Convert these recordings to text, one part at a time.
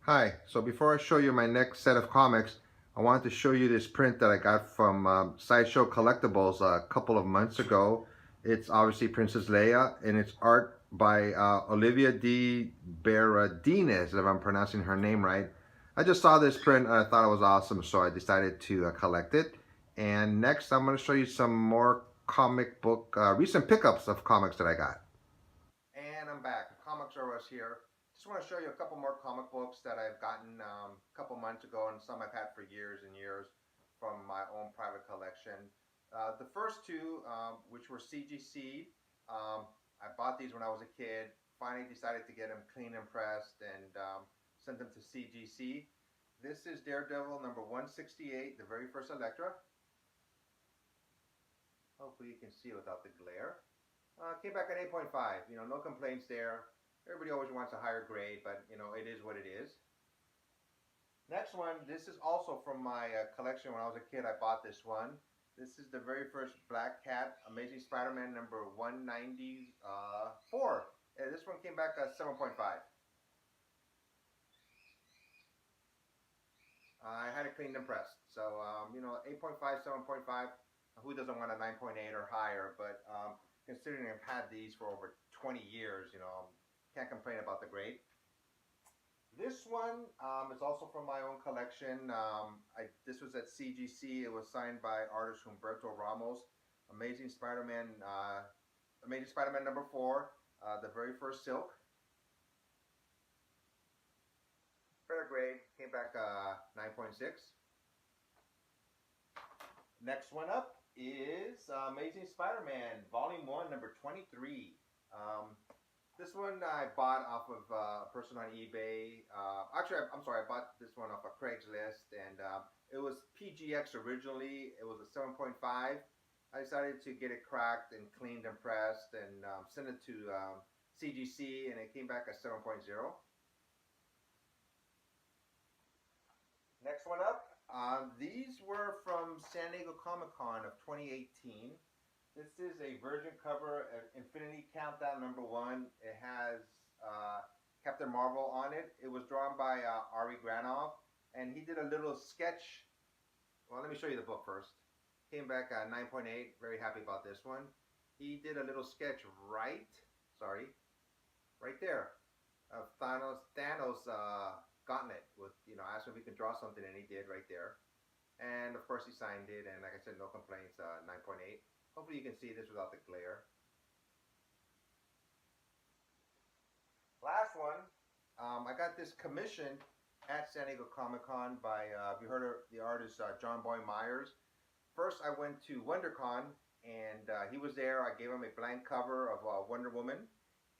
Hi, so before I show you my next set of comics, I wanted to show you this print that I got from Sideshow Collectibles a couple of months ago. It's obviously Princess Leia, and it's art by Olivia de Berardines, if I'm pronouncing her name right. I just saw this print and I thought it was awesome, so I decided to collect it. And next, I'm going to show you some more comic book, recent pickups of comics that I got. And I'm back. Comics R Us here. Just want to show you a couple more comic books that I've gotten a couple months ago, and some I've had for years and years from my own private collection. The first two, which were CGC, I bought these when I was a kid. Finally decided to get them clean and pressed and sent them to CGC. This is Daredevil number 168, the very first Elektra. Hopefully you can see it without the glare. Came back at 8.5. No complaints there. Everybody always wants a higher grade, but it is what it is. Next one, this is also from my collection when I was a kid. I bought this one. This is the very first Black Cat Amazing Spider-Man number 194. This one came back at 7.5. I had it cleaned and pressed. So, 8.5, 7.5. Who doesn't want a 9.8 or higher? But considering I've had these for over 20 years, can't complain about the grade. This one is also from my own collection. This was at CGC. It was signed by artist Humberto Ramos. Amazing Spider-Man, Amazing Spider-Man number 4, the very first Silk. Fair grade, came back 9.6. Next one up is Amazing Spider-Man Volume 1, number 23. This one I bought off of a person on eBay. Actually, I'm sorry, I bought this one off of Craigslist, and it was PGX originally. It was a 7.5. I decided to get it cracked and cleaned and pressed and send it to CGC, and it came back at 7.0. Next one up. These were from San Diego Comic Con of 2018. This is a virgin cover, Infinity Countdown number 1. It has Captain Marvel on it. It was drawn by Ari Granov, and he did a little sketch. Well, let me show you the book first. Came back at 9.8. Very happy about this one. He did a little sketch right there of Thanos gauntlet with, asked him if he can draw something, and he did right there. And of course, he signed it, and like I said, no complaints, 9.8. Hopefully, you can see this without the glare. Last one, I got this commissioned at San Diego Comic Con by, have you heard of the artist John Boy Myers? First, I went to WonderCon, and he was there. I gave him a blank cover of Wonder Woman,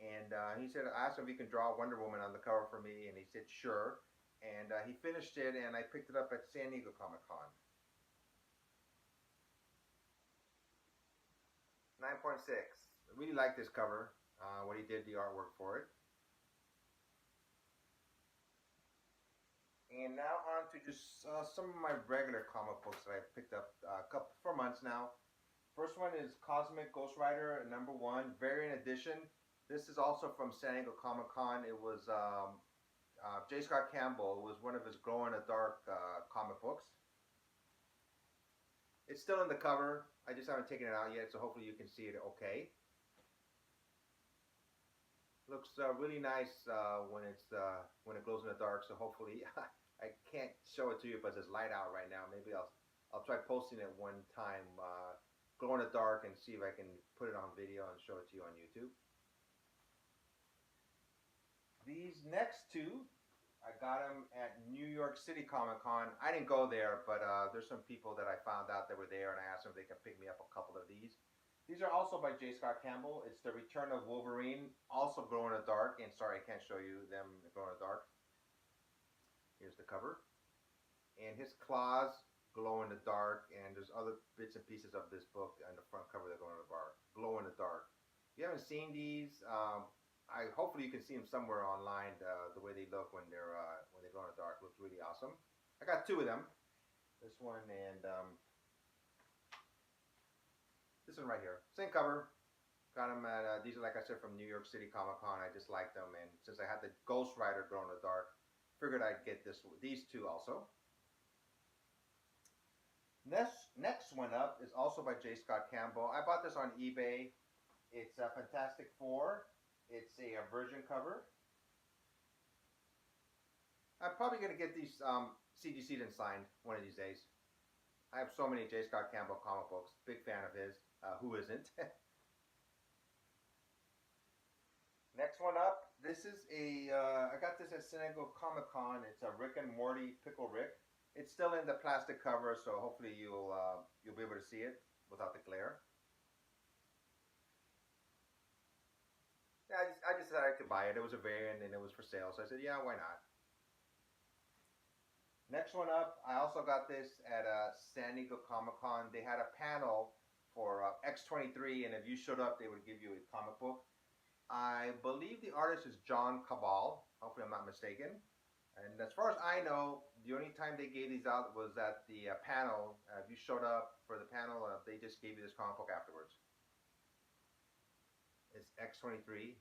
and he said, I asked him if he could draw Wonder Woman on the cover for me, and he said, sure. And he finished it, and I picked it up at San Diego Comic Con. 9.6. I really like this cover, when he did the artwork for it. And now on to just some of my regular comic books that I've picked up a couple for months now. First one is Cosmic Ghost Rider number 1, variant edition. This is also from San Diego Comic Con. It was J. Scott Campbell. It was one of his glow in the dark comic books. It's still in the cover. I just haven't taken it out yet, so hopefully you can see it okay. Looks really nice when it glows in the dark. So hopefully, I can't show it to you because it's light out right now. Maybe I'll try posting it one time, glow in the dark, and see if I can put it on video and show it to you on YouTube. These next two, I got them at New York City Comic Con. I didn't go there, but there's some people that I found out that were there, and I asked them if they could pick me up a couple of these. These are also by J. Scott Campbell. It's The Return of Wolverine, also glow in the dark. And sorry, I can't show you them glow in the dark. Here's the cover. And his claws glow in the dark. And there's other bits and pieces of this book on the front cover that glow in the dark. Glow in the dark. If you haven't seen these, I hopefully you can see them somewhere online. The way they look when they glow in the dark looks really awesome. I got two of them. This one and this one right here. Same cover. Got them at, these are, like I said, from New York City Comic Con. I just liked them. And since I had the Ghost Rider glow in the dark, figured I'd get these two also. Next one up is also by J. Scott Campbell. I bought this on eBay. It's a Fantastic Four. It's a version cover. I'm probably going to get these C.G. Seaton signed one of these days. I have so many J. Scott Campbell comic books. Big fan of his. Who isn't? Next one up. This is I got this at San Diego Comic Con. It's a Rick and Morty Pickle Rick. It's still in the plastic cover, so hopefully you'll be able to see it without the glare. Yeah, I just decided to buy it. It was a variant and it was for sale, so I said, yeah, why not? Next one up, I also got this at San Diego Comic Con. They had a panel for X-23, and if you showed up, they would give you a comic book. I believe the artist is John Cabal. Hopefully I'm not mistaken. And as far as I know, the only time they gave these out was at the panel. If you showed up for the panel, they just gave you this comic book afterwards. It's X-23.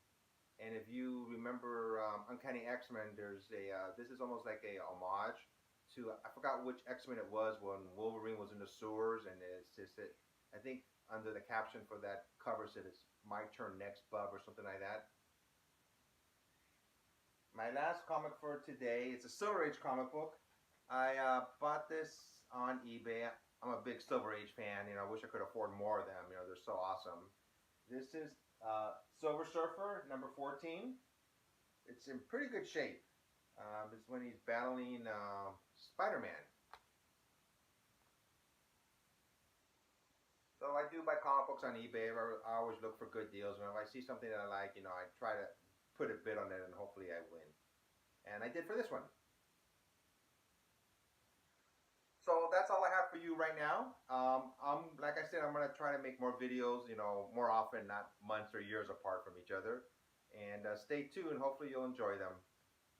And if you remember Uncanny X-Men, there's a this is almost like a homage to, I forgot which X-Men it was when Wolverine was in the sewers, and it's just that I think under the caption for that cover said it's "My Turn Next, Bub" or something like that. My last comic for today, it's a Silver Age comic book. I bought this on eBay. I'm a big Silver Age fan. I wish I could afford more of them. They're so awesome. This is Silver Surfer number 14. It's in pretty good shape. It's when he's battling Spider-Man. So I do buy comic books on eBay. I always look for good deals. If I see something that I like, I try to put a bid on it, and hopefully I win. And I did for this one. So that's all I have for you right now. Like I said, I'm gonna try to make more videos, more often, not months or years apart from each other. And stay tuned. Hopefully you'll enjoy them.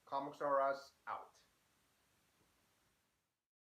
Comics R Us out.